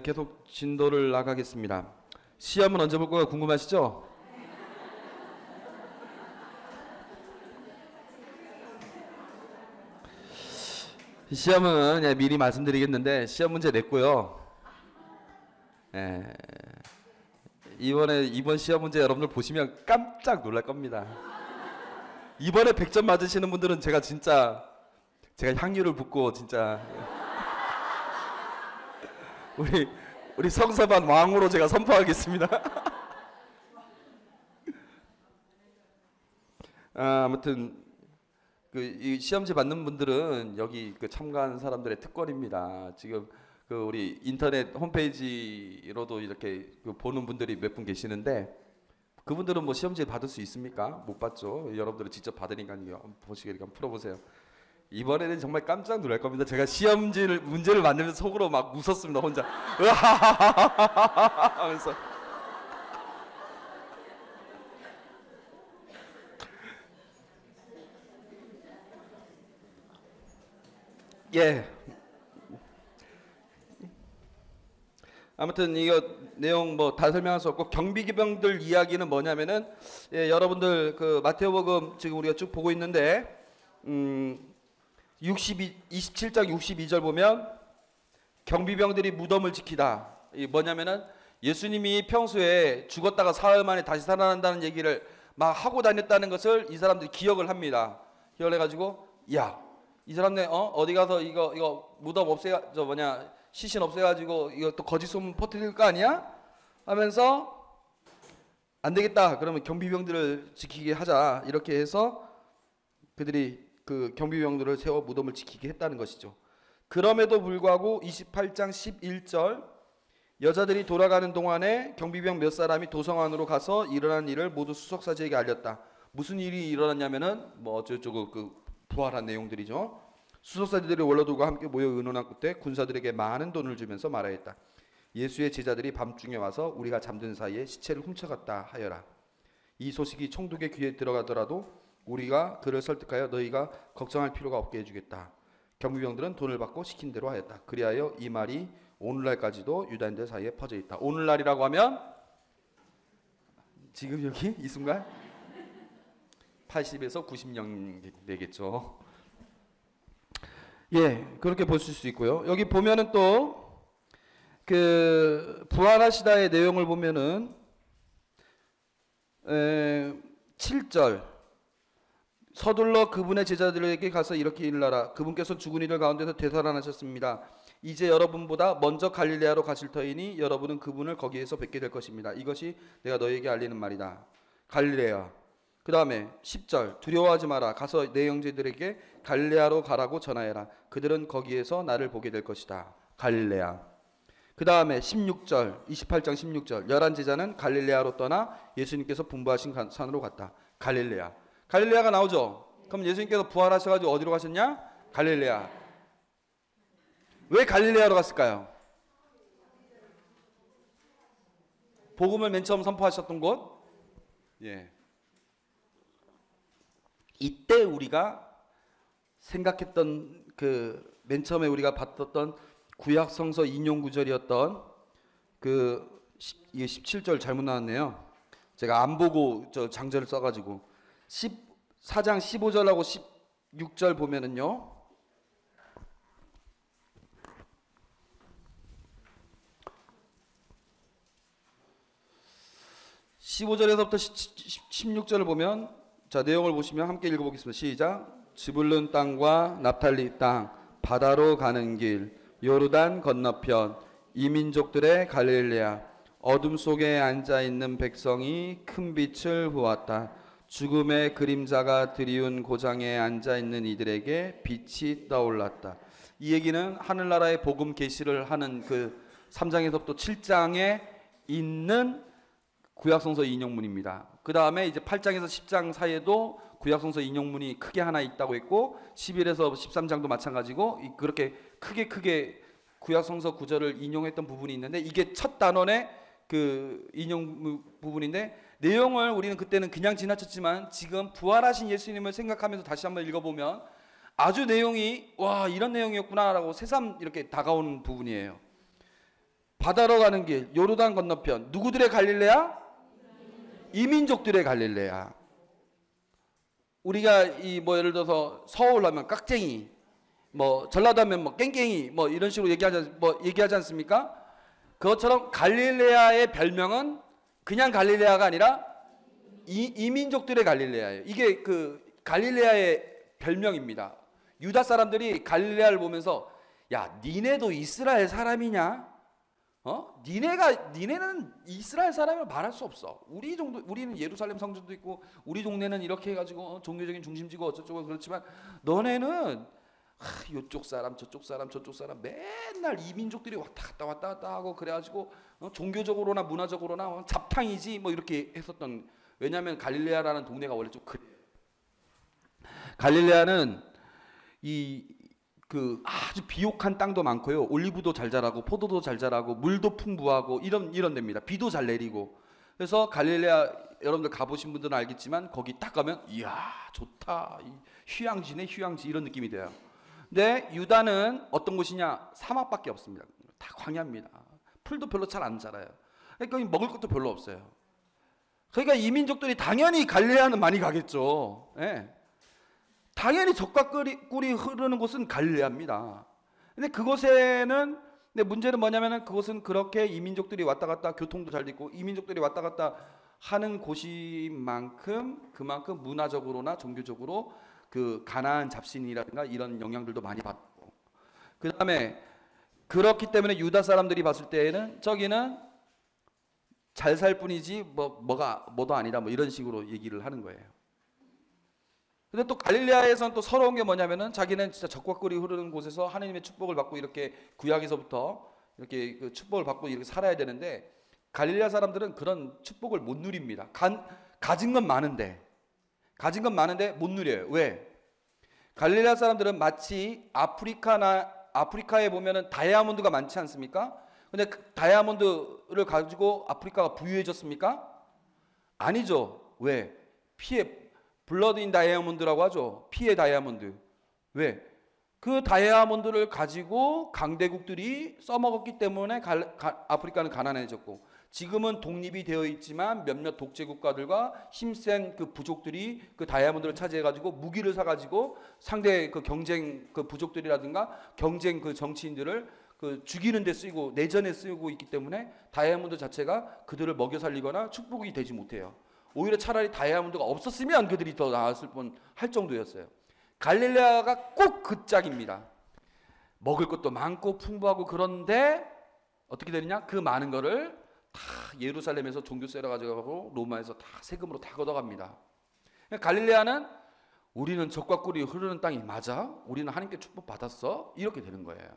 계속 진도를 나가겠습니다. 시험은 언제 볼 거가 궁금하시죠? 시험은 미리 말씀드리겠는데 시험 문제 냈고요. 이번 시험 문제 여러분들 보시면 깜짝 놀랄 겁니다. 이번에 100점 맞으시는 분들은 제가 향유를 붓고 진짜 우리 성서반 왕으로 제가 선포하겠습니다. 아무튼 이 시험지 받는 분들은 여기 참가하는 사람들의 특권입니다. 지금 우리 인터넷 홈페이지로도 이렇게 보는 분들이 몇 분 계시는데 그분들은 뭐 시험지 받을 수 있습니까? 못 받죠. 여러분들은 직접 받으니까요. 보시게 풀어보세요. 이번에는 정말 깜짝 놀랄 겁니다. 제가 문제를 만들면서 속으로 막 웃었습니다. 혼자 으하하하하 하면서 아무튼 이거 내용 뭐 다 설명할 수 없고 경비병들 이야기는 뭐냐면은 여러분들 마태오복음 지금 우리가 쭉 보고 있는데 27장 62절 보면 경비병들이 무덤을 지키다. 이 뭐냐면은 예수님이 평소에 죽었다가 사흘 만에 다시 살아난다는 얘기를 막 하고 다녔다는 것을 이 사람들이 기억을 합니다. 기억을 해가지고 이 사람네 어디 가서 이거 무덤 시신 없애가지고 이거 또 거짓 소문 퍼뜨릴 거 아니야? 하면서 안 되겠다. 그러면 경비병들을 지키게 하자. 이렇게 해서 그들이 경비병들을 세워 무덤을 지키게 했다는 것이죠. 그럼에도 불구하고 28장 11절 여자들이 돌아가는 동안에 경비병 몇 사람이 도성 안으로 가서 일어난 일을 모두 수석사제에게 알렸다. 무슨 일이 일어났냐면은 뭐 어쩌고저쩌고 부활한 내용들이죠. 수석사제들이 원로들과 함께 모여 의논한 끝에 군사들에게 많은 돈을 주면서 말하였다. 예수의 제자들이 밤중에 와서 우리가 잠든 사이에 시체를 훔쳐갔다 하여라. 이 소식이 총독의 귀에 들어가더라도 우리가 그를 설득하여 너희가 걱정할 필요가 없게 해주겠다. 경비병들은 돈을 받고 시킨 대로 하였다. 그리하여 이 말이 오늘날까지도 유다인들 사이에 퍼져 있다. 오늘날이라고 하면 지금 여기 이 순간 80에서 90년 되겠죠. 그렇게 보실 수 있고요. 여기 보면은 또 부활하시다의 내용을 보면은 7절 서둘러 그분의 제자들에게 가서 이렇게 일러라. 그분께서 죽은 이들 가운데서 되살아나셨습니다. 이제 여러분보다 먼저 갈릴레아로 가실 터이니 여러분은 그분을 거기에서 뵙게 될 것입니다. 이것이 내가 너희에게 알리는 말이다. 갈릴레아. 그 다음에 10절 두려워하지 마라. 가서 내 형제들에게 갈릴레아로 가라고 전하여라. 그들은 거기에서 나를 보게 될 것이다. 갈릴레아. 그 다음에 16절 28장 16절 11제자는 갈릴레아로 떠나 예수님께서 분부하신 산으로 갔다. 갈릴레아. 갈릴레아가 나오죠. 그럼 예수님께서 부활하셔가지고 어디로 가셨냐? 갈릴레아. 왜 갈릴레아로 갔을까요? 복음을 맨 처음 선포하셨던 곳? 이때 우리가 생각했던 맨 처음에 우리가 봤던 구약 성서 인용 구절이었던 이게 17절 잘못 나왔네요. 제가 안 보고 저 장절을 써가지고 14장 15절하고 16절 보면은요. (15절에서부터) 16절을 보면 자 내용을 보시면 함께 읽어보겠습니다. 시작. 스불룬 땅과 납탈리 땅 바다로 가는 길 요르단 건너편 이민족들의 갈릴레아 어둠 속에 앉아있는 백성이 큰 빛을 보았다. 죽음의 그림자가 드리운 고장에 앉아있는 이들에게 빛이 떠올랐다. 이 얘기는 하늘나라의 복음 계시를 하는 3장에서부터 7장에 있는 구약성서 인용문입니다. 그 다음에 이제 8장에서 10장 사이에도 구약성서 인용문이 크게 하나 있다고 했고 11에서 13장도 마찬가지고 그렇게 크게 구약성서 구절을 인용했던 부분이 있는데 이게 첫 단원의 인용 부분인데 내용을 우리는 그때는 그냥 지나쳤지만 지금 부활하신 예수님을 생각하면서 다시 한번 읽어보면 아주 내용이 와 이런 내용이었구나라고 새삼 이렇게 다가오는 부분이에요. 바다로 가는 길, 요르단 건너편, 누구들의 갈릴레아? 이민족들의 갈릴레아. 우리가 이 뭐 예를 들어서 서울 하면 깍쟁이, 뭐 전라도 하면 뭐 깽깽이, 뭐 이런 식으로 얘기하지 않습니까? 그것처럼 갈릴레아의 별명은 그냥 갈릴레아가 아니라 이민족들의 갈릴레아예요. 이게 그 갈릴레아의 별명입니다. 유다 사람들이 갈릴레아를 보면서 야, 니네도 이스라엘 사람이냐? 니네는 이스라엘 사람을 말할 수 없어. 우리는 예루살렘 성전도 있고 우리 동네는 이렇게 해가지고 종교적인 중심지고 어쩌고 그렇지만 너네는 이쪽 사람 저쪽 사람 맨날 이민족들이 왔다 갔다 하고 그래가지고 종교적으로나 문화적으로나 잡탕이지 뭐 이렇게 했었던. 왜냐하면 갈릴레아라는 동네가 원래 좀 그래. 갈릴레아는 그 아주 비옥한 땅도 많고요. 올리브도 잘 자라고 포도도 잘 자라고 물도 풍부하고 이런 데입니다. 비도 잘 내리고. 그래서 갈릴레아 여러분들 가보신 분들은 알겠지만 거기 딱 가면 이야 좋다. 휴양지네 휴양지 이런 느낌이 돼요. 근데 유다는 어떤 곳이냐? 사막밖에 없습니다. 다 광야입니다. 풀도 별로 잘 안 자라요. 그러니까 먹을 것도 별로 없어요. 그러니까 이민족들이 당연히 갈릴레아는 많이 가겠죠. 예. 당연히 젖과 꿀이 흐르는 곳은 갈릴레아입니다. 근데 그곳에는 근데 문제는 뭐냐면은 그곳은 그렇게 이민족들이 왔다 갔다 교통도 잘 되고 이민족들이 왔다 갔다 하는 곳이만큼 그만큼 문화적으로나 종교적으로 그 가나안 잡신이라든가 이런 영향들도 많이 받고 그다음에 그렇기 때문에 유다 사람들이 봤을 때에는 저기는 잘 살 뿐이지 뭐도 아니다 뭐 이런 식으로 얘기를 하는 거예요. 근데 또 갈릴레아에서는 또 서러운 게 뭐냐면은 자기는 진짜 젖과 꿀이 흐르는 곳에서 하나님의 축복을 받고 이렇게 구약에서부터 이렇게 그 축복을 받고 이렇게 살아야 되는데 갈릴레아 사람들은 그런 축복을 못 누립니다. 가진 건 많은데 못 누려요. 왜? 갈릴레아 사람들은 마치 아프리카에 보면은 다이아몬드가 많지 않습니까? 근데 그 다이아몬드를 가지고 아프리카가 부유해졌습니까? 아니죠. 왜? 블러드인 다이아몬드라고 하죠. 피의 다이아몬드. 왜? 그 다이아몬드를 가지고 강대국들이 써먹었기 때문에 아프리카는 가난해졌고 지금은 독립이 되어 있지만 몇몇 독재 국가들과 힘센 그 부족들이 그 다이아몬드를 차지해가지고 무기를 사가지고 상대 그 경쟁 그 부족들이라든가 경쟁 그 정치인들을 그 죽이는 데 쓰이고 내전에 쓰이고 있기 때문에 다이아몬드 자체가 그들을 먹여 살리거나 축복이 되지 못해요. 오히려 차라리 다이아몬드가 없었으면 그들이 더 나았을 뻔할 정도였어요. 갈릴레아가 꼭 그 짝입니다. 먹을 것도 많고 풍부하고 그런데 어떻게 되느냐? 그 많은 거를 다 예루살렘에서 종교세로 가져가고 로마에서 다 세금으로 다 걷어갑니다. 갈릴레아는 우리는 젖과 꿀이 흐르는 땅이 맞아? 우리는 하나님께 축복 받았어? 이렇게 되는 거예요.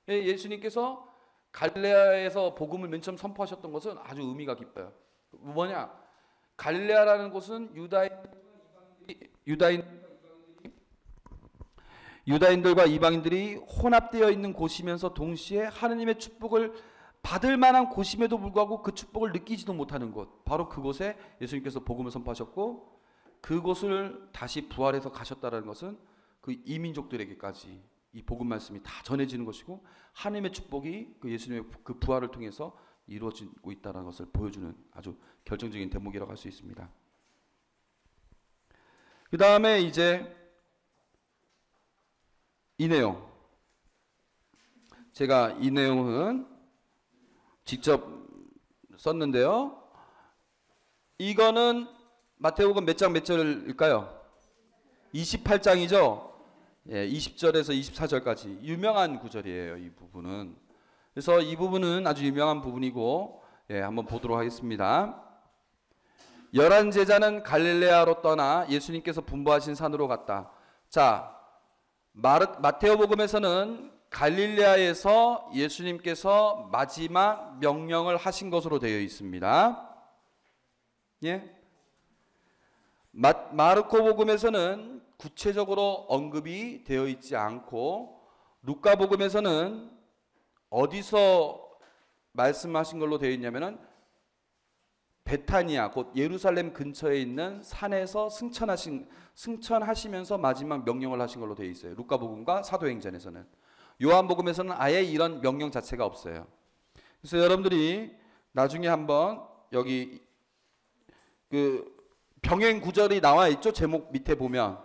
예수님께서 갈릴레아에서 복음을 맨 처음 선포하셨던 것은 아주 의미가 깊어요. 뭐냐? 갈릴레아라는 곳은 유다인들과 이방인들이 혼합되어 있는 곳이면서 동시에 하느님의 축복을 받을 만한 곳임에도 불구하고 그 축복을 느끼지도 못하는 곳, 바로 그곳에 예수님께서 복음을 선포하셨고 그곳을 다시 부활해서 가셨다는 것은 그 이민족들에게까지 이 복음 말씀이 다 전해지는 것이고 하나님의 축복이 그 예수님의 그 부활을 통해서 이루어지고 있다는 것을 보여주는 아주 결정적인 대목이라고 할 수 있습니다. 그 다음에 이제 이 내용, 제가 이 내용은 직접 썼는데요. 이거는 마태복음 몇 장 몇 절일까요? 28장이죠. 예, 20절에서 24절까지 유명한 구절이에요. 이 부분은. 그래서 이 부분은 아주 유명한 부분이고 한번 보도록 하겠습니다. 11 제자는 갈릴레아로 떠나 예수님께서 분부하신 산으로 갔다. 자, 마테오복음에서는 갈릴레아에서 예수님께서 마지막 명령을 하신 것으로 되어 있습니다. 예? 마르코복음에서는 구체적으로 언급이 되어 있지 않고 루카복음에서는 어디서 말씀하신 걸로 되어 있냐면은 베타니아 곧 예루살렘 근처에 있는 산에서 승천하시면서 마지막 명령을 하신 걸로 되어 있어요. 루카복음과 사도행전에서는. 요한복음에서는 아예 이런 명령 자체가 없어요. 그래서 여러분들이 나중에 한번 여기 그 병행 구절이 나와 있죠. 제목 밑에 보면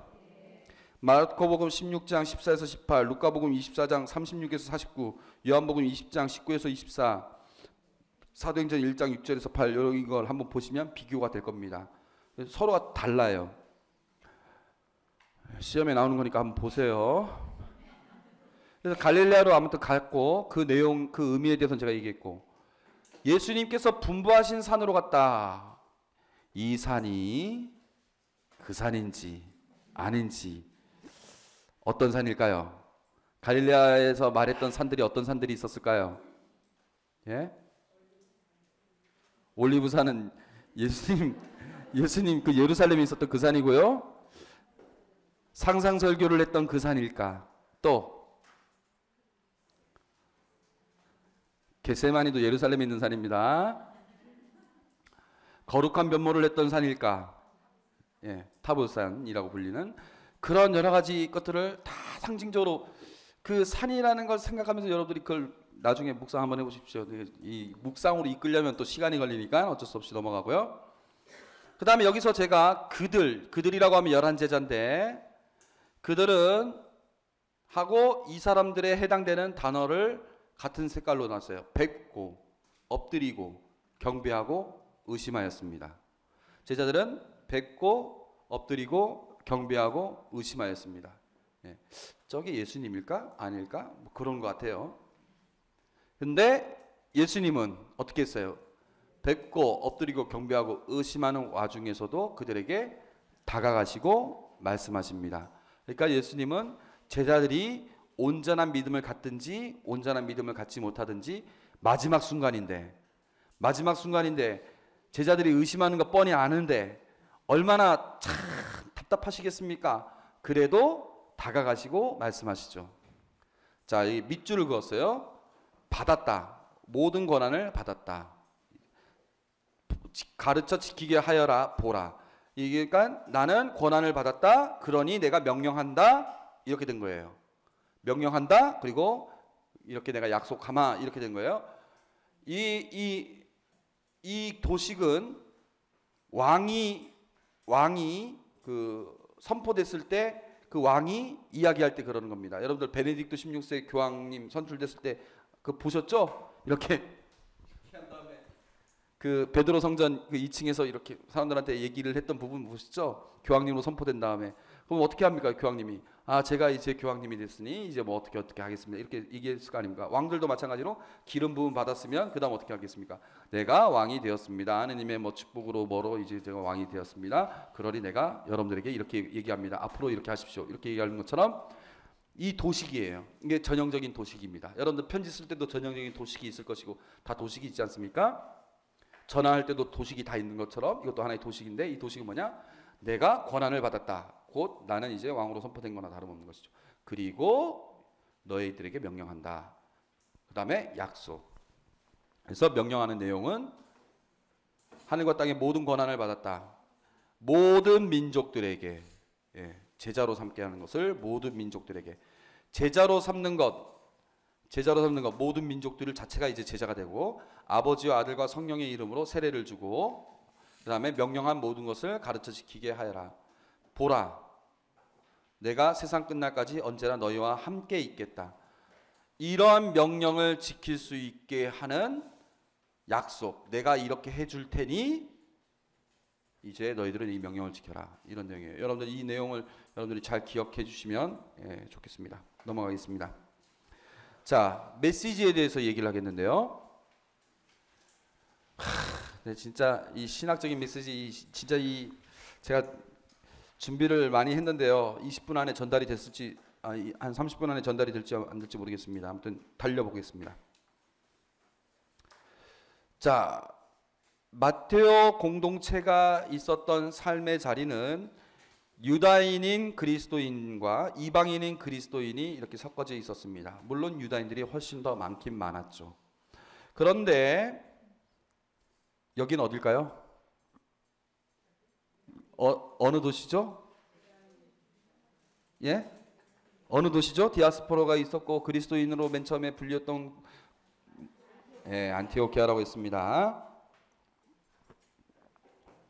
마르코복음 16장 14에서 18, 루카복음 24장 36에서 49, 요한복음 20장 19에서 24, 사도행전 1장 6절에서 8 이런 걸 한번 보시면 비교가 될 겁니다. 서로가 달라요. 시험에 나오는 거니까 한번 보세요. 그래서 갈릴레아로 아무튼 갔고 그 내용 그 의미에 대해서는 제가 얘기했고 예수님께서 분부하신 산으로 갔다. 이 산이 그 산인지 아닌지 어떤 산일까요? 갈릴레아에서 말했던 산들이 어떤 산들이 있었을까요? 예? 올리브산은 예수님 그 예루살렘에 있었던 그 산이고요. 상상설교를 했던 그 산일까? 또 겟세마니도 예루살렘에 있는 산입니다. 거룩한 변모를 했던 산일까? 예, 타보산이라고 불리는 그런 여러 가지 것들을 다 상징적으로 그 산이라는 걸 생각하면서 여러분들이 그걸 나중에 묵상 한번 해보십시오. 이 묵상으로 이끌려면 또 시간이 걸리니까 어쩔 수 없이 넘어가고요. 그 다음에 여기서 제가 그들이라고 하면 11제자인데 그들은 하고 이 사람들에 해당되는 단어를 같은 색깔로 놨어요. 뵙고 엎드리고 경배하고 의심하였습니다. 제자들은 뵙고 엎드리고 경배하고 의심하였습니다. 예. 저게 예수님일까? 아닐까? 뭐 그런 것 같아요. 근데 예수님은 어떻게 했어요? 뵙고 엎드리고 경배하고 의심하는 와중에서도 그들에게 다가가시고 말씀하십니다. 그러니까 예수님은 제자들이 온전한 믿음을 갖든지 온전한 믿음을 갖지 못하든지 마지막 순간인데 제자들이 의심하는 거 뻔히 아는데 얼마나 참 답답하시겠습니까? 그래도 다가가시고 말씀하시죠. 자, 이 밑줄을 그었어요. 받았다. 모든 권한을 받았다. 가르쳐 지키게 하여라 보라. 이게 그러니까 나는 권한을 받았다. 그러니 내가 명령한다. 이렇게 된 거예요. 명령한다. 그리고 이렇게 내가 약속하마. 이렇게 된 거예요. 이 도식은 왕이 그 선포됐을 때 그 왕이 이야기할 때 그러는 겁니다. 여러분들 베네딕토 16세 교황님 선출됐을 때 그 보셨죠? 이렇게 한 다음에 그 베드로 성전 그 2층에서 이렇게 사람들한테 얘기를 했던 부분 보시죠? 교황님으로 선포된 다음에 그럼 어떻게 합니까? 교황님이 제가 이제 교황님이 됐으니 이제 뭐 어떻게 하겠습니다. 이렇게 얘기했을 거 아닙니까? 왕들도 마찬가지로 기름 부음 받았으면 그 다음 어떻게 하겠습니까? 내가 왕이 되었습니다. 하느님의 뭐 축복으로 뭐로 이제 제가 왕이 되었습니다. 그러니 내가 여러분들에게 이렇게 얘기합니다. 앞으로 이렇게 하십시오. 이렇게 얘기하는 것처럼 이 도식이에요. 이게 전형적인 도식입니다. 여러분들 편지 쓸 때도 전형적인 도식이 있을 것이고 다 도식이 있지 않습니까? 전화할 때도 도식이 다 있는 것처럼 이것도 하나의 도식인데 이 도식은 뭐냐? 내가 권한을 받았다. 곧 나는 이제 왕으로 선포된 거나 다름없는 것이죠. 그리고 너희들에게 명령한다. 그 다음에 약속. 그래서 명령하는 내용은 하늘과 땅의 모든 권한을 받았다. 모든 민족들에게 제자로 삼게 하는 것을 모든 민족들에게 제자로 삼는 것 모든 민족들 자체가 이제 제자가 되고 아버지와 아들과 성령의 이름으로 세례를 주고 그 다음에 명령한 모든 것을 가르쳐 지키게 하여라. 보라, 내가 세상 끝날까지 언제나 너희와 함께 있겠다. 이러한 명령을 지킬 수 있게 하는 약속, 내가 이렇게 해줄 테니 이제 너희들은 이 명령을 지켜라. 이런 내용이에요. 여러분들 이 내용을 여러분들이 잘 기억해 주시면 좋겠습니다. 넘어가겠습니다. 자, 메시지에 대해서 얘기를 하겠는데요. 네, 진짜 이 신학적인 메시지 진짜 제가 준비를 많이 했는데요. 20분 안에 전달이 됐을지 한 30분 안에 전달이 될지 안 될지 모르겠습니다. 아무튼 달려보겠습니다. 자, 마테오 공동체가 있었던 삶의 자리는 유다인인 그리스도인과 이방인인 그리스도인이 이렇게 섞어져 있었습니다. 물론 유다인들이 훨씬 더 많긴 많았죠. 그런데 여긴 어딜까요? 어느 도시죠? 예? 어느 도시죠? 디아스포라가 있었고 그리스도인으로 맨 처음에 불렸던 안티오키아라고 했습니다.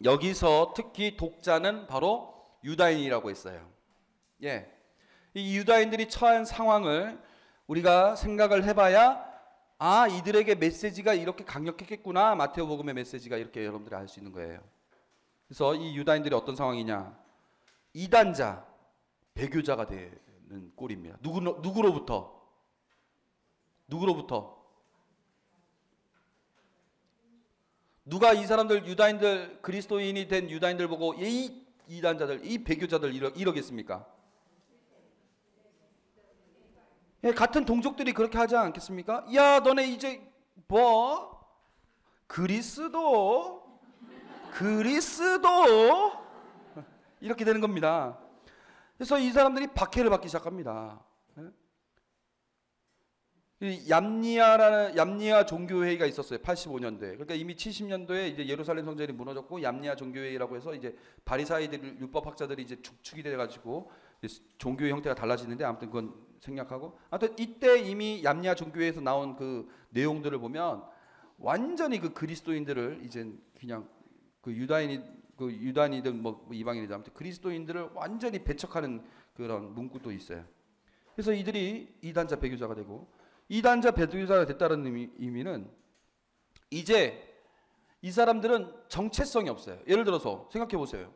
여기서 특히 독자는 바로 유다인이라고 했어요. 예. 이 유다인들이 처한 상황을 우리가 생각을 해봐야 이들에게 메시지가 이렇게 강력했겠구나. 마테오복음의 메시지가 이렇게 여러분들이 알 수 있는 거예요. 그래서 이 유다인들이 어떤 상황이냐? 이단자, 배교자가 되는 꼴입니다. 누구로부터? 누가 이 사람들 유다인들 그리스도인이 된 유다인들 보고 이 이단자들, 이 배교자들 이러겠습니까? 예, 같은 동족들이 그렇게 하지 않겠습니까? 야, 너네 이제 뭐 그리스도 이렇게 되는 겁니다. 그래서 이 사람들이 박해를 받기 시작합니다. 얌니아 종교회의가 있었어요. 85년도에. 그러니까 이미 70년도에 이제 예루살렘 성전이 무너졌고 얌니아 종교회의라고 해서 이제 바리사이들 율법학자들이 이제 축축이 돼 가지고 종교의 형태가 달라지는데 아무튼 그건 생략하고 아무튼 이때 이미 얌니아 종교회에서 나온 그 내용들을 보면 완전히 그 그리스도인들을 이제 그냥 그 유다인이든 뭐 이방인이든 아무튼 그리스도인들을 완전히 배척하는 그런 문구도 있어요. 그래서 이들이 이단자 배교자가 되고 이단자 배교자가 됐다는 의미는 이제 이 사람들은 정체성이 없어요. 예를 들어서 생각해 보세요.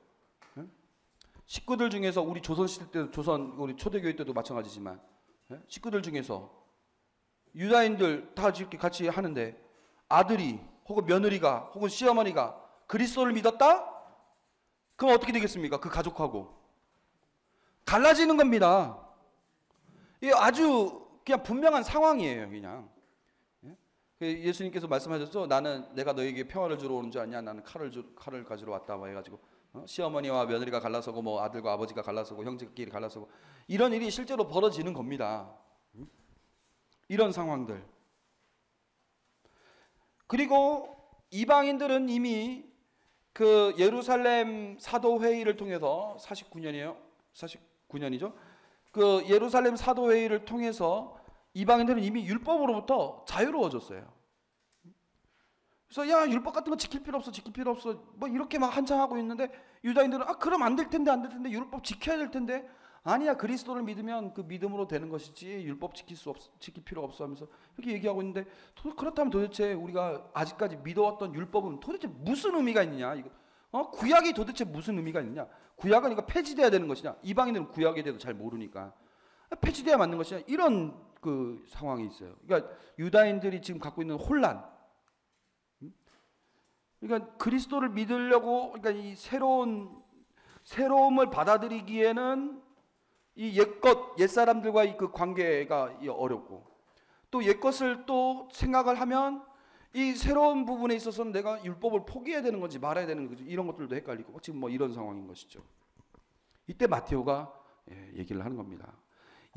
식구들 중에서 우리 조선시대 때도 우리 초대교회 때도 마찬가지지만 식구들 중에서 유다인들 다 이렇게 같이 하는데 아들이 혹은 며느리가 혹은 시어머니가 그리스도를 믿었다? 그럼 어떻게 되겠습니까? 그 가족하고 갈라지는 겁니다. 이게 아주 그냥 분명한 상황이에요. 그냥 예수님께서 말씀하셨죠. 나는 내가 너에게 평화를 주러 오는 줄 아니야. 나는 칼을 가지러 왔다 해가지고 시어머니와 며느리가 갈라서고 뭐 아들과 아버지가 갈라서고 형제끼리 갈라서고 이런 일이 실제로 벌어지는 겁니다. 이런 상황들. 그리고 이방인들은 이미 그 예루살렘 사도회의를 통해서 49년이죠. 그 예루살렘 사도회의를 통해서 이방인들은 이미 율법으로부터 자유로워졌어요. 그래서 야, 율법 같은 거 지킬 필요 없어 뭐 이렇게 막 한창 하고 있는데 유다인들은 그럼 안 될 텐데 율법 지켜야 될 텐데 아니야, 그리스도를 믿으면 그 믿음으로 되는 것이지 율법 지킬 필요 없어 하면서 이렇게 얘기하고 있는데 그렇다면 도대체 우리가 아직까지 믿어왔던 율법은 도대체 무슨 의미가 있느냐? 구약이 도대체 무슨 의미가 있느냐? 구약은 이거 폐지돼야 되는 것이냐? 이방인들은 구약에 대해서 잘 모르니까 폐지돼야 맞는 것이냐? 이런 그 상황이 있어요. 그러니까 유다인들이 지금 갖고 있는 혼란. 그러니까 그리스도를 믿으려고 그러니까 이 새로움을 받아들이기에는 이 옛 사람들과의 그 관계가 어렵고 또 옛것을 또 생각을 하면 이 새로운 부분에 있어서는 내가 율법을 포기해야 되는 건지 말아야 되는 건지 이런 것들도 헷갈리고 지금 뭐 이런 상황인 것이죠. 이때 마테오가 얘기를 하는 겁니다.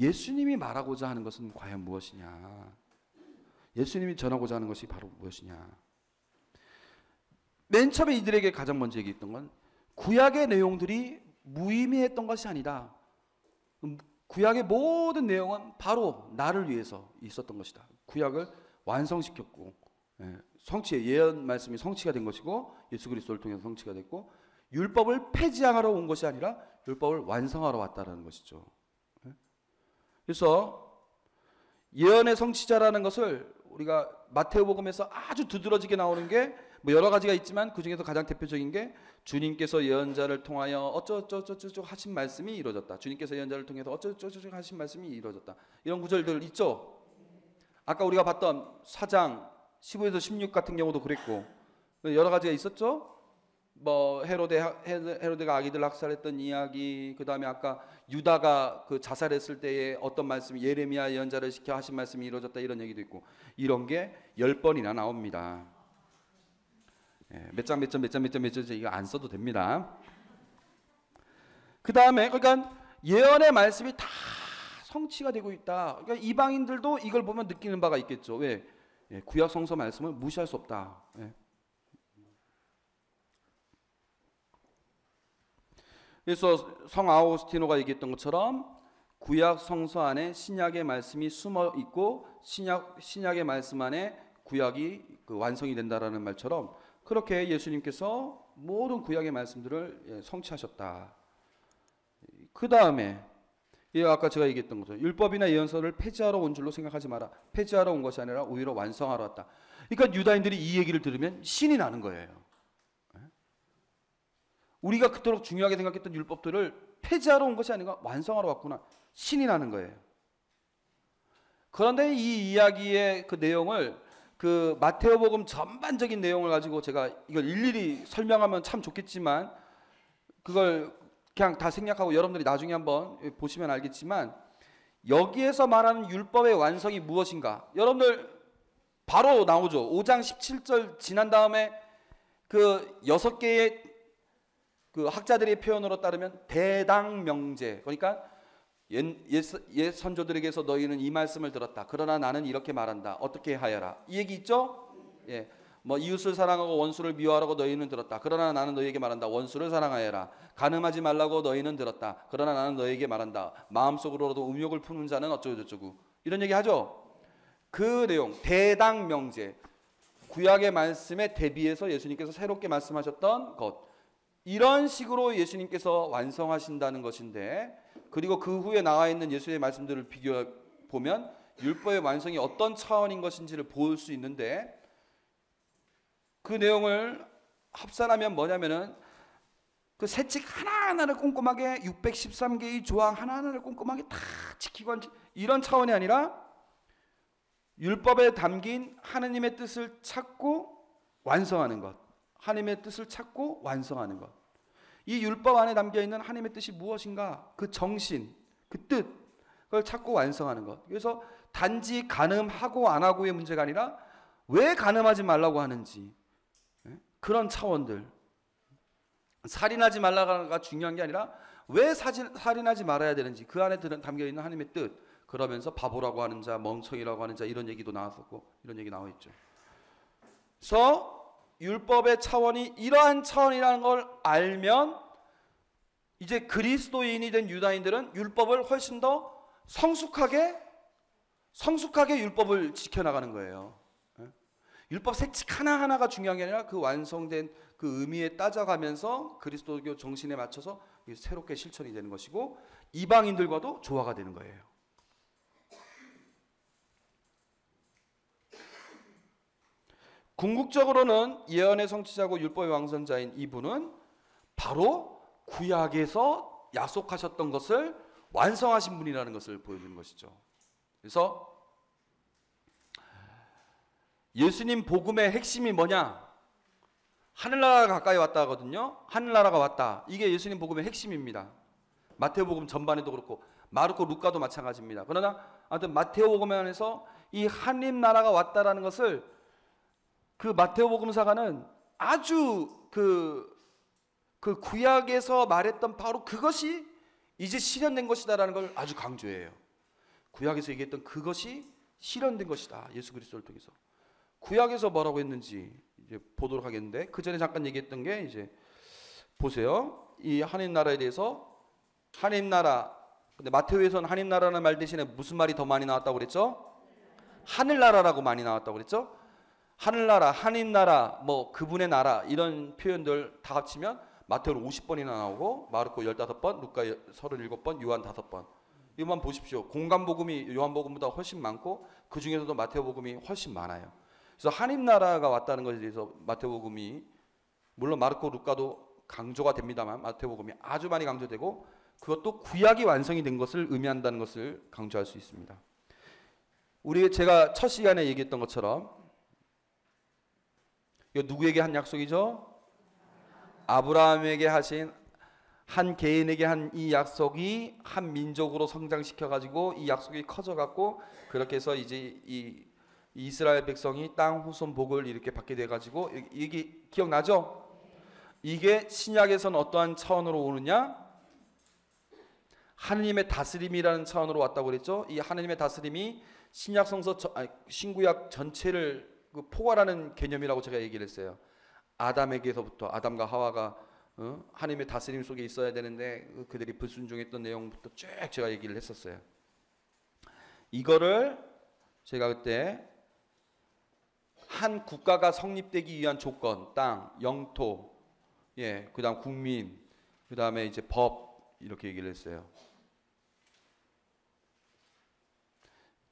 예수님이 말하고자 하는 것은 과연 무엇이냐? 예수님이 전하고자 하는 것이 바로 무엇이냐? 맨 처음에 이들에게 가장 먼저 얘기했던 건 구약의 내용들이 무의미했던 것이 아니다. 구약의 모든 내용은 바로 나를 위해서 있었던 것이다. 구약을 완성시켰고 성취의 예언 말씀이 성취가 된 것이고 예수 그리스도를 통해서 성취가 됐고 율법을 폐지하러 온 것이 아니라 율법을 완성하러 왔다라는 것이죠. 그래서 예언의 성취자라는 것을 우리가 마태복음에서 아주 두드러지게 나오는 게 뭐 여러 가지가 있지만 그 중에서 가장 대표적인 게 주님께서 예언자를 통하여 어쩌저쩌저 하신 말씀이 이루어졌다. 주님께서 예언자를 통해서 어쩌저쩌 하신 말씀이 이루어졌다. 이런 구절들 있죠. 아까 우리가 봤던 4장 15에서 16 같은 경우도 그랬고 여러 가지가 있었죠. 뭐 헤로데가 아기들 학살했던 이야기, 그 다음에 아까 유다가 그 자살했을 때에 어떤 말씀이 예레미야 예언자를 시켜 하신 말씀이 이루어졌다 이런 얘기도 있고 이런 게 10번이나 나옵니다. 몇 장 이거 안 써도 됩니다. 그 다음에 그러니까 예언의 말씀이 다 성취가 되고 있다. 그러니까 이방인들도 이걸 보면 느끼는 바가 있겠죠. 왜? 구약 성서 말씀을 무시할 수 없다. 그래서 성 아우구스티노가 얘기했던 것처럼 구약 성서 안에 신약의 말씀이 숨어 있고 신약의 말씀 안에 구약이 완성이 된다라는 말처럼 그렇게 예수님께서 모든 구약의 말씀들을 성취하셨다. 그 다음에 아까 제가 얘기했던 거죠. 율법이나 예언서를 폐지하러 온 줄로 생각하지 마라. 폐지하러 온 것이 아니라 오히려 완성하러 왔다. 그러니까 유다인들이 이 얘기를 들으면 신이 나는 거예요. 우리가 그토록 중요하게 생각했던 율법들을 폐지하러 온 것이 아니라 완성하러 왔구나. 신이 나는 거예요. 그런데 이 이야기의 그 내용을 그 마테오복음 전반적인 내용을 가지고 제가 이걸 일일이 설명하면 참 좋겠지만 그걸 그냥 다 생략하고 여러분들이 나중에 한번 보시면 알겠지만 여기에서 말하는 율법의 완성이 무엇인가? 여러분들 바로 나오죠. 5장 17절 지난 다음에 그 6개의 그 학자들의 표현으로 따르면 대당명제. 그러니까 옛 선조들에게서 너희는 이 말씀을 들었다. 그러나 나는 이렇게 말한다. 어떻게 하여라. 이 얘기 있죠? 예. 뭐 이웃을 사랑하고 원수를 미워하라고 너희는 들었다. 그러나 나는 너희에게 말한다. 원수를 사랑하여라. 간음하지 말라고 너희는 들었다. 그러나 나는 너희에게 말한다. 마음속으로도 음욕을 품는 자는 어쩌고 저쩌고. 이런 얘기 하죠? 그 내용 대당명제. 구약의 말씀에 대비해서 예수님께서 새롭게 말씀하셨던 것. 이런 식으로 예수님께서 완성하신다는 것인데 그리고 그 후에 나와 있는 예수의 말씀들을 비교해 보면 율법의 완성이 어떤 차원인 것인지를 볼 수 있는데 그 내용을 합산하면 뭐냐면은 그 세칙 하나하나를 꼼꼼하게 613개의 조항 하나하나를 꼼꼼하게 다 지키고 이런 차원이 아니라 율법에 담긴 하느님의 뜻을 찾고 완성하는 것. 하나님의 뜻을 찾고 완성하는 것. 이 율법 안에 담겨있는 하나님의 뜻이 무엇인가? 그 정신, 그 뜻, 그걸 찾고 완성하는 것. 그래서 단지 간음하고 안 하고의 문제가 아니라 왜 간음하지 말라고 하는지 그런 차원들. 살인하지 말라가 중요한 게 아니라 왜 살인하지 말아야 되는지 그 안에 담겨있는 하나님의 뜻. 그러면서 바보라고 하는 자, 멍청이라고 하는 자 이런 얘기도 나왔었고 이런 얘기 나와 있죠. 그래서 율법의 차원이 이러한 차원이라는 걸 알면 이제 그리스도인이 된 유다인들은 율법을 훨씬 더 성숙하게 율법을 지켜나가는 거예요. 율법 세칙 하나하나가 중요한 게 아니라 그 완성된 그 의미에 따져가면서 그리스도교 정신에 맞춰서 새롭게 실천이 되는 것이고 이방인들과도 조화가 되는 거예요. 궁극적으로는 예언의 성취자고 율법의 왕선자인 이분은 바로 구약에서 약속하셨던 것을 완성하신 분이라는 것을 보여주는 것이죠. 그래서 예수님 복음의 핵심이 뭐냐? 하늘나라가 가까이 왔다 하거든요. 하늘나라가 왔다. 이게 예수님 복음의 핵심입니다. 마태복음 전반에도 그렇고 마르코, 루카도 마찬가지입니다. 그러나 아무튼 마태복음 안에서 이 하나님 나라가 왔다라는 것을 그 마태복음사가는 아주 그 구약에서 말했던 바로 그것이 이제 실현된 것이다라는 걸 아주 강조해요. 구약에서 얘기했던 그것이 실현된 것이다. 예수 그리스도를 통해서. 구약에서 뭐라고 했는지 이제 보도록 하겠는데 그 전에 잠깐 얘기했던 게 이제 보세요. 이 하나님 나라에 대해서 하나님 나라. 근데 마태복음에서는 하나님 나라라는 말 대신에 무슨 말이 더 많이 나왔다고 그랬죠? 하늘나라라고 많이 나왔다고 그랬죠? 하늘나라, 하나님나라, 뭐 그분의 나라 이런 표현들 다 합치면 마태복음 50번이나 나오고 마르코 15번, 루카 37번, 요한 5번. 이것만 보십시오. 공간복음이 요한복음보다 훨씬 많고 그 중에서도 마태복음이 훨씬 많아요. 그래서 하나님나라가 왔다는 것에 대해서 마태복음이 물론 마르코, 루카도 강조가 됩니다만 마태복음이 아주 많이 강조되고 그것도 구약이 완성이 된 것을 의미한다는 것을 강조할 수 있습니다. 제가 첫 시간에 얘기했던 것처럼 이거 누구에게 한 약속이죠? 아브라함에게 하신 한 개인에게 한 이 약속이 한 민족으로 성장시켜 가지고 이 약속이 커져 갖고 그렇게 해서 이제 이 이스라엘 백성이 땅 후손 복을 이렇게 받게 돼 가지고 이게 기억나죠? 이게 신약에서는 어떠한 차원으로 오느냐? 하느님의 다스림이라는 차원으로 왔다고 그랬죠? 이 하느님의 다스림이 신약 성서 신구약 전체를 포괄하는 개념이라고 제가 얘기를 했어요. 아담에게서부터 아담과 하와가 하나님의 다스림 속에 있어야 되는데 그들이 불순종했던 내용부터 쭉 제가 얘기를 했었어요. 이거를 제가 그때 한 국가가 성립되기 위한 조건, 땅, 영토, 그다음 국민, 그다음에 이제 법 이렇게 얘기를 했어요.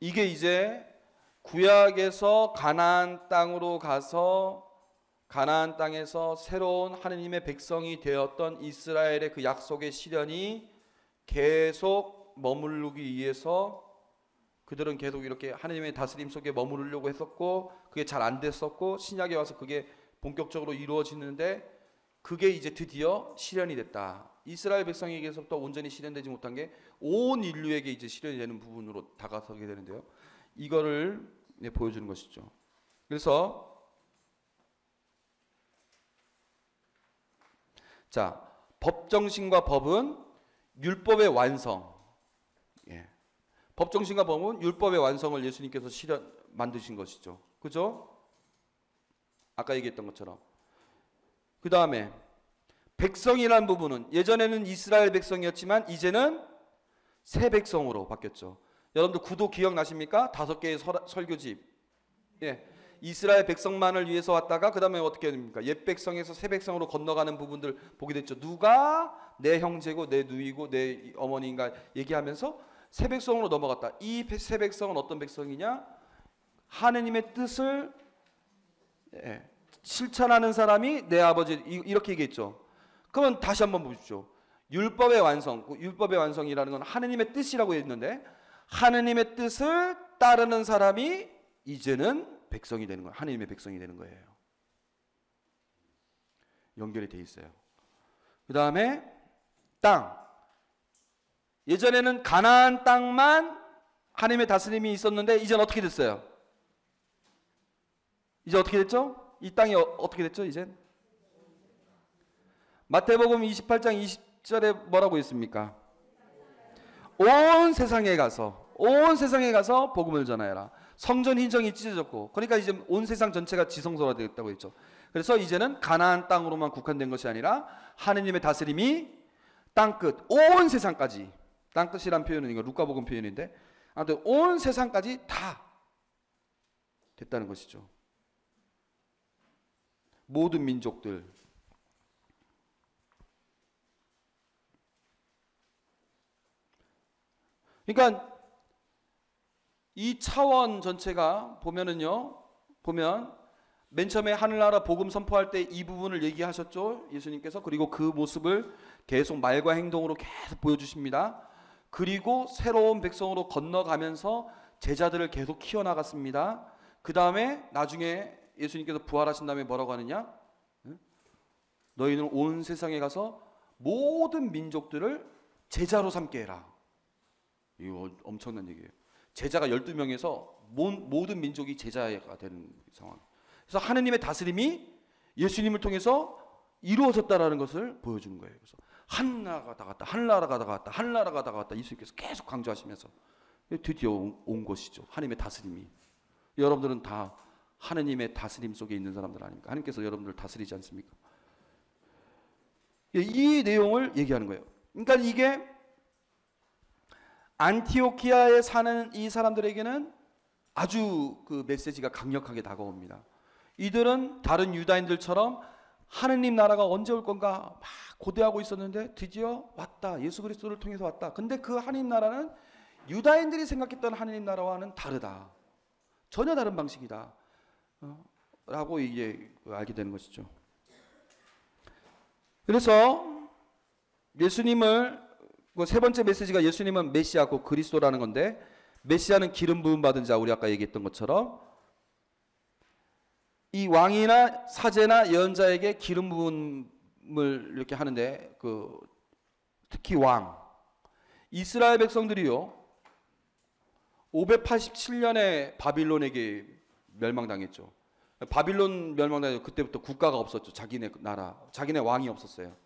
이게 이제 구약에서 가나안 땅으로 가서 가나안 땅에서 새로운 하느님의 백성이 되었던 이스라엘의 그 약속의 실현이 계속 머무르기 위해서 그들은 계속 이렇게 하느님의 다스림 속에 머무르려고 했었고 그게 잘 안 됐었고 신약에 와서 그게 본격적으로 이루어지는데 그게 이제 드디어 실현이 됐다. 이스라엘 백성에게서부터 온전히 실현되지 못한 게 온 인류에게 이제 실현이 되는 부분으로 다가서게 되는데요. 이거를 보여주는 것이죠. 그래서 자, 법정신과 법은 율법의 완성. 법정신과 법은 율법의 완성을 예수님께서 만드신 것이죠. 그죠? 아까 얘기했던 것처럼. 그 다음에 백성이라는 부분은 예전에는 이스라엘 백성이었지만 이제는 새 백성으로 바뀌었죠. 여러분들 구도 기억나십니까? 5개의 설교집. 이스라엘 백성만을 위해서 왔다가 그 다음에 어떻게 됩니까? 옛 백성에서 새 백성으로 건너가는 부분들 보게 됐죠. 누가 내 형제고 내 누이고 내 어머니인가 얘기하면서 새 백성으로 넘어갔다. 이 새 백성은 어떤 백성이냐? 하느님의 뜻을 실천하는 사람이 내 아버지, 이렇게 얘기했죠. 그러면 다시 한번 보십시오. 율법의 완성, 율법의 완성이라는 건 하느님의 뜻이라고 했는데 하느님의 뜻을 따르는 사람이 이제는 백성이 되는 거예요. 하느님의 백성이 되는 거예요. 연결이 돼 있어요. 그 다음에 땅. 예전에는 가나안 땅만 하나님의 다스림이 있었는데 이제는 어떻게 됐어요? 이제 어떻게 됐죠? 이 땅이 어떻게 됐죠? 이젠 마태복음 28장 20절에 뭐라고 했습니까? 온 세상에 가서 복음을 전하여라. 성전 hin정이 찢어졌고 그러니까 이제 온 세상 전체가 지성소화되었다고 했죠. 그래서 이제는 가나안 땅으로만 국한된 것이 아니라 하느님의 다스림이 땅끝 온 세상까지, 땅끝이란 표현은 이거 루카복음 표현인데 아무튼 온 세상까지 다 됐다는 것이죠. 모든 민족들. 그러니까 이 차원 전체가 보면 맨 처음에 하늘나라 복음 선포할 때 이 부분을 얘기하셨죠, 예수님께서. 그리고 그 모습을 계속 말과 행동으로 계속 보여주십니다. 그리고 새로운 백성으로 건너가면서 제자들을 계속 키워나갔습니다. 그 다음에 나중에 예수님께서 부활하신 다음에 뭐라고 하느냐? 너희는 온 세상에 가서 모든 민족들을 제자로 삼게 해라. 이거 엄청난 얘기예요. 제자가 12명에서 모든 민족이 제자가 되는 상황. 그래서 하느님의 다스림이 예수님을 통해서 이루어졌다라는 것을 보여주는 거예요. 그래서 한 나라가 다 갔다, 한 나라가 다 갔다, 한 나라가 다 갔다 예수님께서 계속 강조하시면서 드디어 온 것이죠. 하느님의 다스림이. 여러분들은 다 하느님의 다스림 속에 있는 사람들 아닙니까? 하느님께서 여러분들을 다스리지 않습니까? 이 내용을 얘기하는 거예요. 그러니까 이게 안티오키아에 사는 이 사람들에게는 아주 그 메시지가 강력하게 다가옵니다. 이들은 다른 유다인들처럼 하느님 나라가 언제 올 건가 막 고대하고 있었는데 드디어 왔다. 예수 그리스도를 통해서 왔다. 근데 그 하느님 나라는 유다인들이 생각했던 하느님 나라와는 다르다. 전혀 다른 방식이다. 라고 이제 알게 되는 것이죠. 그래서 예수님을 세 번째 메시지가 예수님은 메시아고 그리스도라는 건데 메시아는 기름 부음 받은 자, 우리 아까 얘기했던 것처럼 이 왕이나 사제나 예언자에게 기름 부음을 이렇게 하는데 특히 왕 이스라엘 백성들이요 587년에 바빌론에게 멸망당했죠. 바빌론 멸망당해서 그때부터 국가가 없었죠. 자기네 나라, 자기네 왕이 없었어요.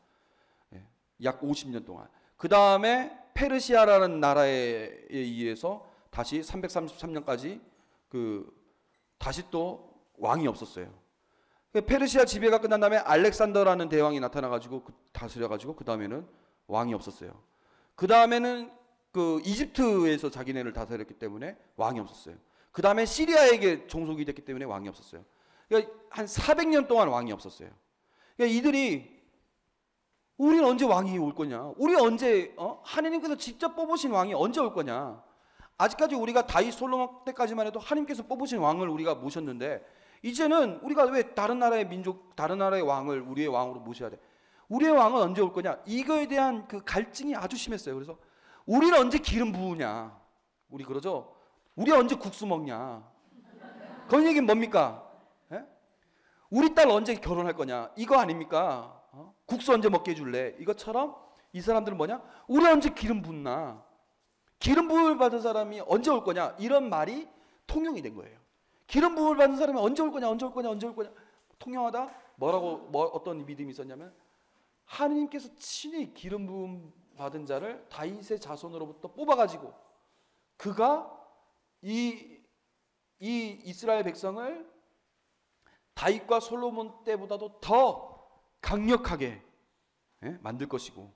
약 50년 동안. 그 다음에 페르시아라는 나라에 의해서 다시 333년까지 다시 또 왕이 없었어요. 페르시아 지배가 끝난 다음에 알렉산더라는 대왕이 나타나가지고 다스려가지고 그 다음에는 왕이 없었어요. 그 다음에는 그 이집트에서 자기네를 다스렸기 때문에 왕이 없었어요. 그 다음에 시리아에게 종속이 됐기 때문에 왕이 없었어요. 그러니까 한 400년 동안 왕이 없었어요. 그러니까 이들이 우리는 언제 왕이 올 거냐? 우리 언제 하나님께서 직접 뽑으신 왕이 언제 올 거냐? 아직까지 우리가 다윗 솔로몬 때까지만 해도 하나님께서 뽑으신 왕을 우리가 모셨는데 이제는 우리가 왜 다른 나라의 민족, 다른 나라의 왕을 우리의 왕으로 모셔야 돼? 우리의 왕은 언제 올 거냐? 이거에 대한 그 갈증이 아주 심했어요. 그래서 우리는 언제 기름 부으냐? 우리 그러죠? 우리 언제 국수 먹냐? 그런 얘기는 뭡니까? 예? 우리 딸 언제 결혼할 거냐? 이거 아닙니까? 국수 언제 먹게 해줄래? 이것처럼 이 사람들은 뭐냐? 우리 언제 기름 붓나? 기름 부음을 받은 사람이 언제 올 거냐? 이런 말이 통용이 된 거예요. 기름 부음을 받은 사람이 언제 올 거냐? 언제 올 거냐? 언제 올 거냐? 통용하다 어떤 믿음이 있었냐면 하느님께서 친히 기름 부음 받은 자를 다윗의 자손으로부터 뽑아가지고 그가 이 이스라엘 백성을 다윗과 솔로몬 때보다도 더 강력하게 만들 것이고,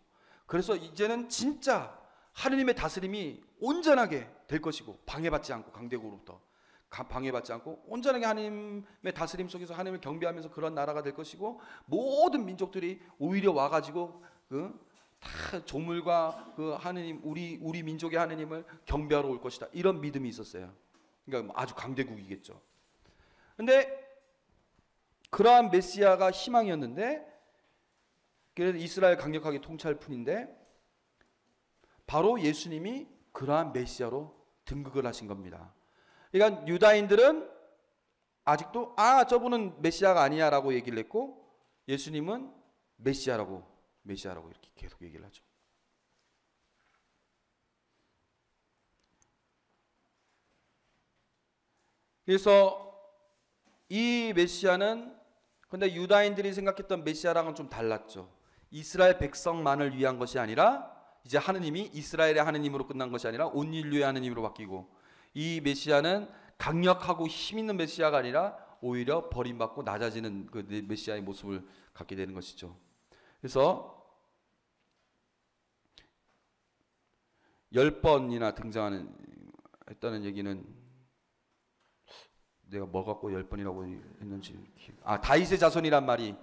그래서 이제는 진짜 하느님의 다스림이 온전하게 될 것이고, 방해받지 않고, 강대국으로부터 방해받지 않고 온전하게 하나님의 다스림 속에서 하나님을 경배하면서 그런 나라가 될 것이고, 모든 민족들이 오히려 와가지고 다 조물과 그 하느님, 우리 민족의 하느님을 경배하러 올 것이다, 이런 믿음이 있었어요. 그러니까 아주 강대국이겠죠. 근데 그러한 메시아가 희망이었는데, 그래서 이스라엘 강력하게 통치할 뿐인데 바로 예수님이 그러한 메시아로 등극을 하신 겁니다. 그러니까 유다인들은 아직도 저분은 메시아가 아니야 라고 얘기를 했고, 예수님은 메시아라고 이렇게 계속 얘기를 하죠. 그래서 이 메시아는 근데 유다인들이 생각했던 메시아랑은 좀 달랐죠. 이스라엘 백성만을 위한 것이 아니라 이제 하느님이 이스라엘의 하느님으로 끝난 것이 아니라 온 인류의 하느님으로 바뀌고, 이 메시아는 강력하고 힘 있는 메시아가 아니라 오히려 버림받고 낮아지는 그 메시아의 모습을 갖게 되는 것이죠. 그래서 10번이나 했다는 얘기는 내가 뭐 갖고 10번이라고 했는지, 다윗의 자손이란 말이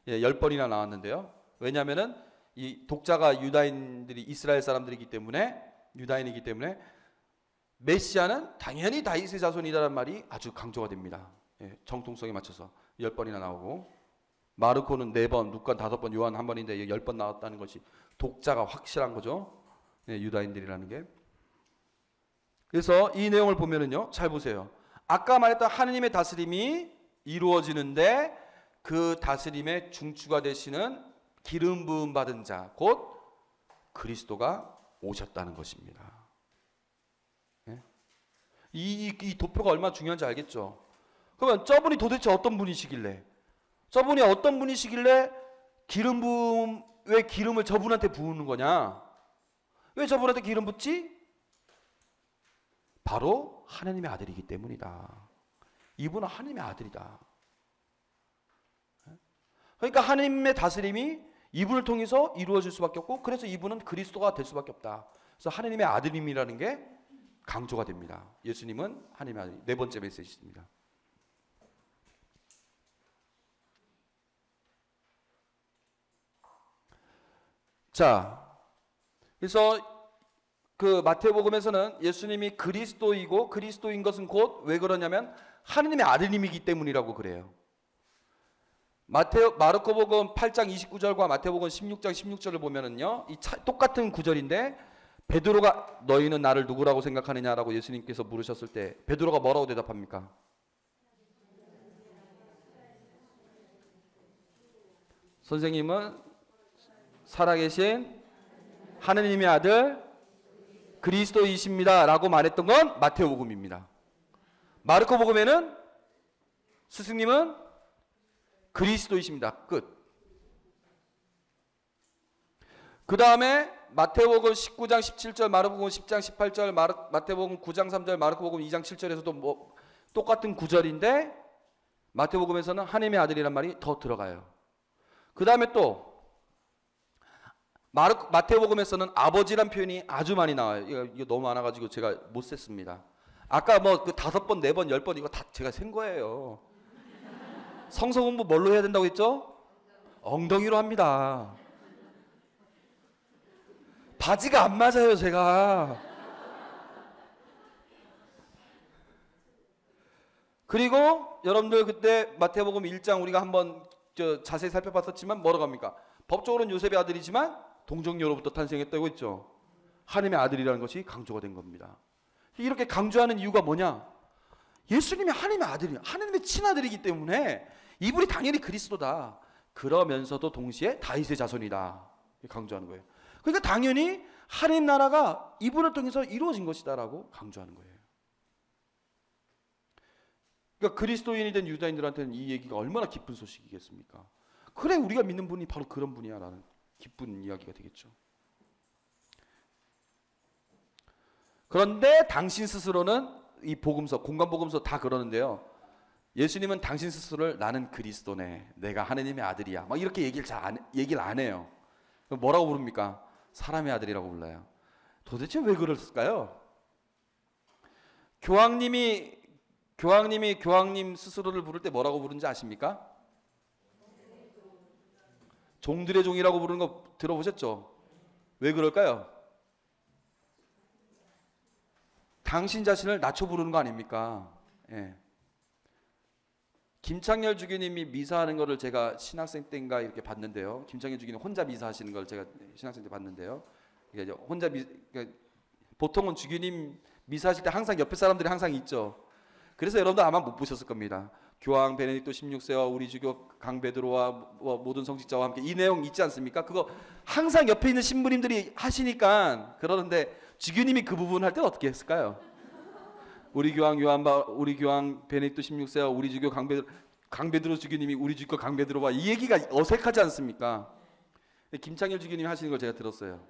10번이나 나왔는데요. 왜냐하면은 이 독자가 유다인들이 이스라엘 사람들이기 때문에, 유다인이기 때문에 메시아는 당연히 다윗의 자손이라는 말이 아주 강조가 됩니다. 정통성에 맞춰서 10번이나 나오고, 마르코는 4번, 루카 5번, 요한 1번인데 10번 나왔다는 것이 독자가 확실한 거죠. 유다인들이라는 게. 그래서 이 내용을 보면은요, 잘 보세요. 아까 말했던 하느님의 다스림이 이루어지는데 그 다스림의 중추가 되시는 기름 부음 받은 자, 곧 그리스도가 오셨다는 것입니다. 이 도표가 얼마나 중요한지 알겠죠? 그러면 저분이 도대체 어떤 분이시길래, 기름 부음, 왜 기름을 저분한테 부으는 거냐? 왜 저분한테 기름 붓지? 바로 하나님의 아들이기 때문이다. 이분은 하나님의 아들이다. 그러니까 하나님의 다스림이 이분을 통해서 이루어질 수밖에 없고, 그래서 이분은 그리스도가 될 수밖에 없다. 그래서 하나님의 아들임이라는 게 강조가 됩니다. 예수님은 하나님의 아들. 4번째 메시지입니다. 자, 그래서 그 마태복음에서는 예수님이 그리스도이고, 그리스도인 것은 곧 왜 그러냐면 하느님의 아들님이기 때문이라고 그래요. 마르코복음 8장 29절과 마태복음 16장 16절을 보면은요, 똑같은 구절인데, 베드로가 너희는 나를 누구라고 생각하느냐라고 예수님께서 물으셨을 때 베드로가 뭐라고 대답합니까? 선생님은 살아계신 하느님의 아들 그리스도이십니다 라고 말했던 건 마태복음입니다. 마르코복음에는 스승님은 그리스도이십니다. 끝. 그 다음에 마태복음 19장 17절, 마르코복음 10장 18절, 마태복음 9장 3절, 마르코복음 2장 7절에서도 똑같은 구절인데, 마태복음에서는 하나님의 아들이란 말이 더 들어가요. 그 다음에 또 마태복음에서는 아버지란 표현이 아주 많이 나와요. 이거 너무 많아가지고 제가 못 셌습니다. 아까 뭐 그 5번, 4번, 10번 이거 다 제가 센 거예요. 성서 공부 뭘로 해야 된다고 했죠? 엉덩이로 합니다. 바지가 안 맞아요, 제가. 그리고 여러분들 그때 마태복음 1장 우리가 한번 자세히 살펴봤었지만 뭐라고 합니까? 법적으로는 요셉의 아들이지만 동정녀로부터 탄생했다고 했죠. 하나님의 아들이라는 것이 강조가 된 겁니다. 이렇게 강조하는 이유가 뭐냐? 예수님이 하나님의 아들이에요. 하나님의 친아들이기 때문에 이분이 당연히 그리스도다. 그러면서도 동시에 다윗의 자손이다. 강조하는 거예요. 그러니까 당연히 하나님 나라가 이분을 통해서 이루어진 것이다라고 강조하는 거예요. 그러니까 그리스도인이 된 유다인들한테는 이 얘기가 얼마나 기쁜 소식이겠습니까? 그래, 우리가 믿는 분이 바로 그런 분이야 라는 기쁜 이야기가 되겠죠. 그런데 당신 스스로는 이 복음서, 공관복음서 다 그러는데요. 예수님은 당신 스스로를 나는 그리스도네, 내가 하나님의 아들이야 막 이렇게 얘기를 안 해요. 뭐라고 부릅니까? 사람의 아들이라고 불러요. 도대체 왜 그럴까요? 교황님이 교황님 스스로를 부를 때 뭐라고 부르는지 아십니까? 종들의 종이라고 부르는 거 들어보셨죠? 왜 그럴까요? 당신 자신을 낮춰 부르는 거 아닙니까? 예. 김창렬 주교님이 미사하는 거를 제가 신학생 때인가 이렇게 봤는데요. 김창렬 주교님 혼자 미사하시는 걸 제가 신학생 때 봤는데요. 그러니까 그러니까 보통은 주교님 미사하실 때 항상 옆에 사람들이 항상 있죠. 그래서 여러분들 아마 못 보셨을 겁니다. 교황 베네딕토 16세와 우리 주교 강 베드로와 모든 성직자와 함께 이 내용 있지 않습니까? 그거 항상 옆에 있는 신부님들이 하시니까 그러는데 주교님이 그 부분 할 때는 어떻게 했을까요? 우리 교황 베네딕토 16세와 우리 주교 강 베드로 주교님이 우리 주교 강 베드로와 이 얘기가 어색하지 않습니까? 김창렬 주교님이 하시는 걸 제가 들었어요.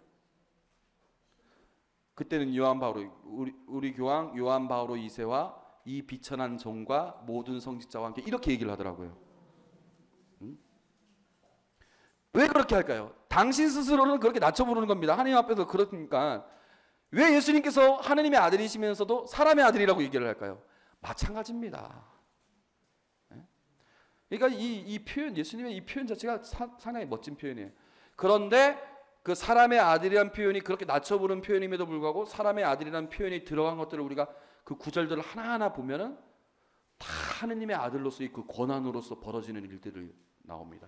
그때는 우리 교황 요한 바오로 2세와 이 비천한 종과 모든 성직자와 함께 이렇게 얘기를 하더라고요. 왜 그렇게 할까요? 당신 스스로는 그렇게 낮춰 부르는 겁니다. 하나님 앞에서 그러니까 왜 예수님께서 하나님의 아들이시면서도 사람의 아들이라고 얘기를 할까요? 마찬가지입니다. 그러니까 이 표현, 예수님의 이 표현 자체가 상당히 멋진 표현이에요. 그런데 그 사람의 아들이라는 표현이 그렇게 낮춰 부르는 표현임에도 불구하고 사람의 아들이라는 표현이 들어간 것들을 우리가 그 구절들을 하나하나 보면은 다 하느님의 아들로서의 그 권한으로서 벌어지는 일들이 나옵니다.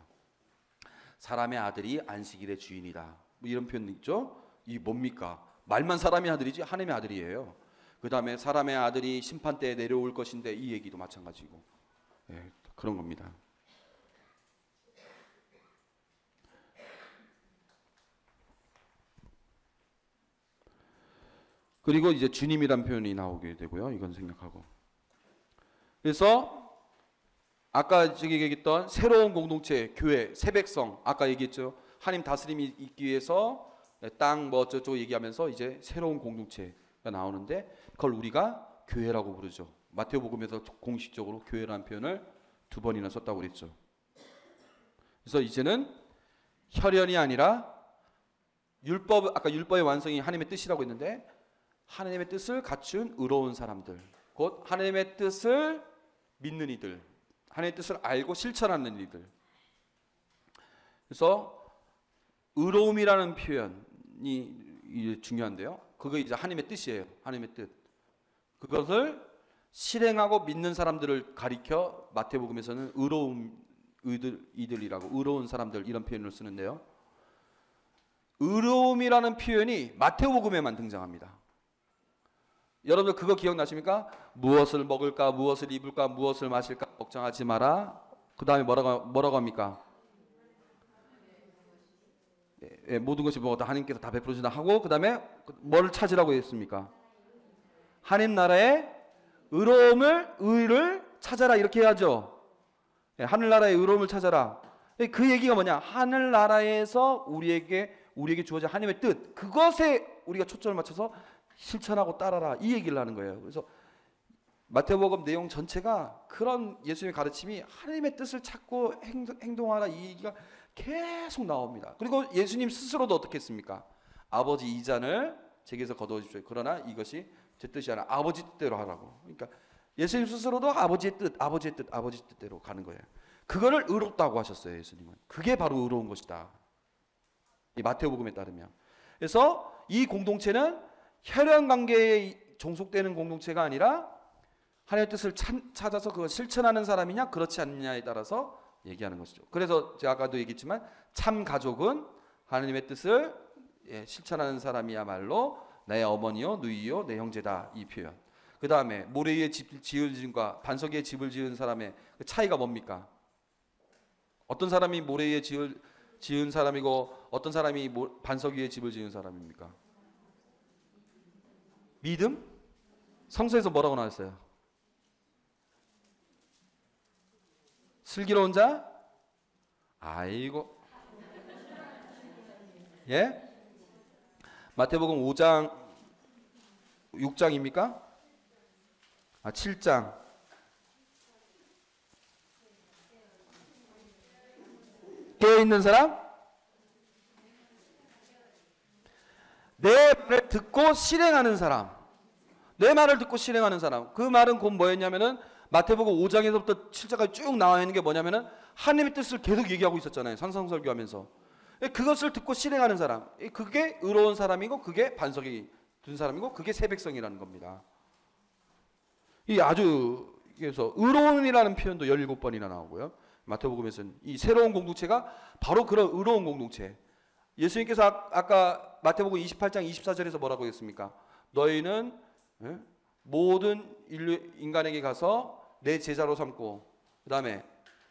사람의 아들이 안식일의 주인이다. 뭐 이런 표현 있죠? 이 뭡니까? 말만 사람의 아들이지 하나님의 아들이에요. 그 다음에 사람의 아들이 심판대에 내려올 것인데 이 얘기도 마찬가지고. 예, 그런 겁니다. 그리고 이제 주님이란 표현이 나오게 되고요. 이건 생략하고. 그래서 아까 저기 얘기했던 새로운 공동체, 교회, 새 백성, 아까 얘기했죠. 하나님 다스림이 있기 위해서 땅 뭐 어쩌고 얘기하면서 이제 새로운 공동체가 나오는데 그걸 우리가 교회라고 부르죠. 마태복음에서 공식적으로 교회라는 표현을 2번이나 썼다고 그랬죠. 그래서 이제는 혈연이 아니라 아까 율법의 완성이 하나님의 뜻이라고 했는데 하나님의 뜻을 갖춘 의로운 사람들, 곧 하나님의 뜻을 믿는 이들, 하나님의 뜻을 알고 실천하는 이들. 그래서 의로움이라는 표현이 중요한데요. 그거 이제 하나님의 뜻이에요. 하나님의 뜻. 그것을 실행하고 믿는 사람들을 가리켜 마태복음에서는 의로운 이들이라고, 의로운 사람들 이런 표현을 쓰는데요. 의로움이라는 표현이 마태복음에만 등장합니다. 여러분들 그거 기억나십니까? 무엇을 먹을까, 무엇을 입을까, 무엇을 마실까 걱정하지 마라. 그 다음에 뭐라고 합니까? 예, 모든 것이 뭐다 하나님께서 다 베풀어 주신다 하고 그 다음에 뭐를 찾으라고 했습니까? 하나님 나라의 의를 찾아라 이렇게 해야죠. 예, 하늘나라의 의로움을 찾아라. 그 얘기가 뭐냐? 하늘나라에서 우리에게 주어진 하나님의 뜻, 그것에 우리가 초점을 맞춰서 실천하고 따라라 이 얘기를 하는 거예요. 그래서 마태복음 내용 전체가 그런 예수님의 가르침이 하나님의 뜻을 찾고 행동하라 이 얘기가 계속 나옵니다. 그리고 예수님 스스로도 어떻게 했습니까? 아버지 이 잔을 제게서 거두어주십시오. 그러나 이것이 제 뜻이 아니라 아버지 뜻대로 하라고. 그러니까 예수님 스스로도 아버지의 뜻대로 가는 거예요. 그거를 의롭다고 하셨어요. 예수님은. 그게 바로 의로운 것이다. 이 마태복음에 따르면. 그래서 이 공동체는 혈연 관계에 종속되는 공동체가 아니라 하나님의 뜻을 찾아서 그걸 실천하는 사람이냐 그렇지 않느냐에 따라서 얘기하는 것이죠. 그래서 제가 아까도 얘기했지만 참 가족은 하나님의 뜻을 실천하는 사람이야말로 내 어머니요 누이요 내 형제다 이 표현. 그 다음에 모래 위에 집을 지은 반석 위에 집을 지은 사람의 그 차이가 뭡니까? 어떤 사람이 모래 위에 지은 사람이고 어떤 사람이 반석 위에 집을 지은 사람입니까? 믿음? 성서에서 뭐라고 나왔어요? 슬기로운 자? 아이고. 예? 마태복음 5장 6장입니까? 7장. 깨어있는 사람? 내 말을 듣고 실행하는 사람. 내 말을 듣고 실행하는 사람. 그 말은 곧 뭐였냐면은 마태복음 5장에서부터 7장까지 쭉 나와 있는 게 뭐냐면은 하나님의 뜻을 계속 얘기하고 있었잖아요. 산상설교하면서. 그것을 듣고 실행하는 사람. 그게 의로운 사람이고 그게 반석이 든 사람이고 그게 새 백성이라는 겁니다. 이 아주 그래서 의로운이라는 표현도 17번이나 나오고요. 마태복음에서는 이 새로운 공동체가 바로 그런 의로운 공동체. 예수님께서 아까 마태복음 28장 24절에서 뭐라고 했습니까? 너희는 모든 인간에게 가서 내 제자로 삼고 그 다음에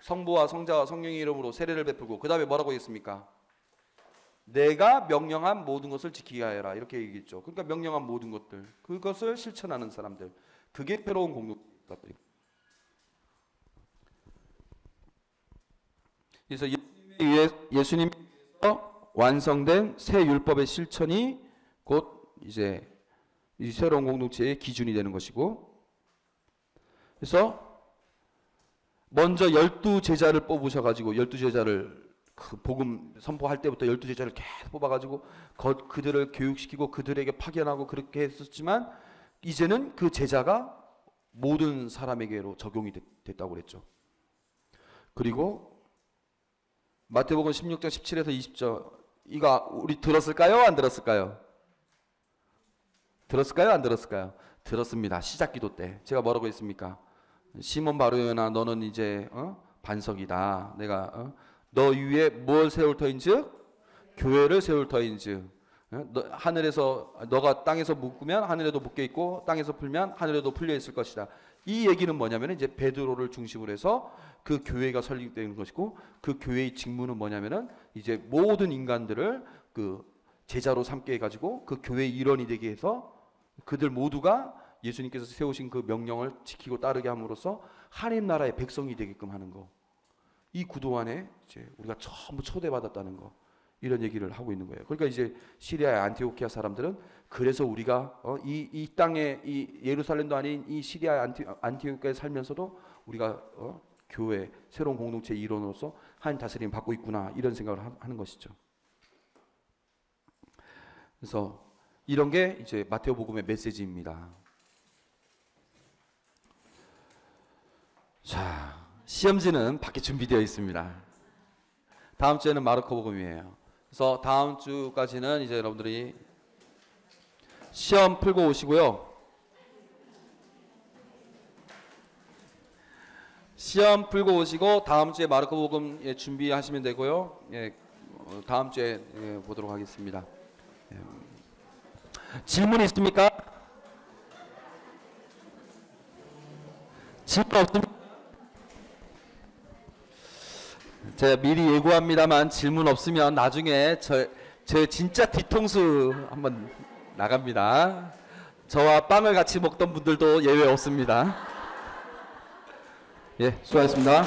성부와 성자와 성령의 이름으로 세례를 베풀고 그 다음에 뭐라고 했습니까? 내가 명령한 모든 것을 지키게 하여라 이렇게 얘기했죠. 그러니까 명령한 모든 것들 그것을 실천하는 사람들 그게 새로운 공동체입니다. 그래서 예수님께서 완성된 새 율법의 실천이 곧 이제 이 새로운 공동체의 기준이 되는 것이고, 그래서 먼저 12제자를 뽑으셔가지고 12제자를 그 복음 선포할 때부터 12제자를 계속 뽑아가지고 그들을 교육시키고 그들에게 파견하고 그렇게 했었지만 이제는 그 제자가 모든 사람에게로 적용이 됐다고 그랬죠. 그리고 마태복음 16장 17에서 20절 이거 우리 들었을까요? 안 들었을까요? 들었을까요? 안 들었을까요? 들었습니다. 시작기도 때 제가 뭐라고 했습니까? 시몬 바로요나 너는 이제 반석이다. 내가 너 위에 뭘 세울 터인즉 교회를 세울 터인즉 하늘에서 너가 땅에서 묶으면 하늘에도 묶여 있고 땅에서 풀면 하늘에도 풀려 있을 것이다. 이 얘기는 뭐냐면 이제 베드로를 중심으로 해서 그 교회가 설립되는 것이고 그 교회의 직무는 뭐냐면은 이제 모든 인간들을 그 제자로 삼게 해가지고 그 교회의 일원이 되게 해서 그들 모두가 예수님께서 세우신 그 명령을 지키고 따르게 함으로써 하나님 나라의 백성이 되게끔 하는 거. 이 구도 안에 이제 우리가 전부 초대받았다는 거. 이런 얘기를 하고 있는 거예요. 그러니까 이제 시리아의 안티오키아 사람들은 그래서 우리가 이 땅에 이 예루살렘도 아닌 이 시리아의 안티오키아에 살면서도 우리가 교회 새로운 공동체 일원으로서 하나님 다스림 받고 있구나 이런 생각을 하는 것이죠. 그래서 이런 게 이제 마태복음의 메시지입니다. 자, 시험지는 밖에 준비되어 있습니다. 다음 주에는 마르코복음이에요. 그래서 다음 주까지는 이제 여러분들이 시험 풀고 오시고요. 시험 풀고 오시고 다음 주에 마르코복음 준비하시면 되고요. 다음 주에 보도록 하겠습니다. 질문 있습니까? 질문 없습니까? 제가 미리 예고합니다만 질문 없으면 나중에 제 진짜 뒤통수 한번 나갑니다. 저와 빵을 같이 먹던 분들도 예외 없습니다. 예, 수고하셨습니다.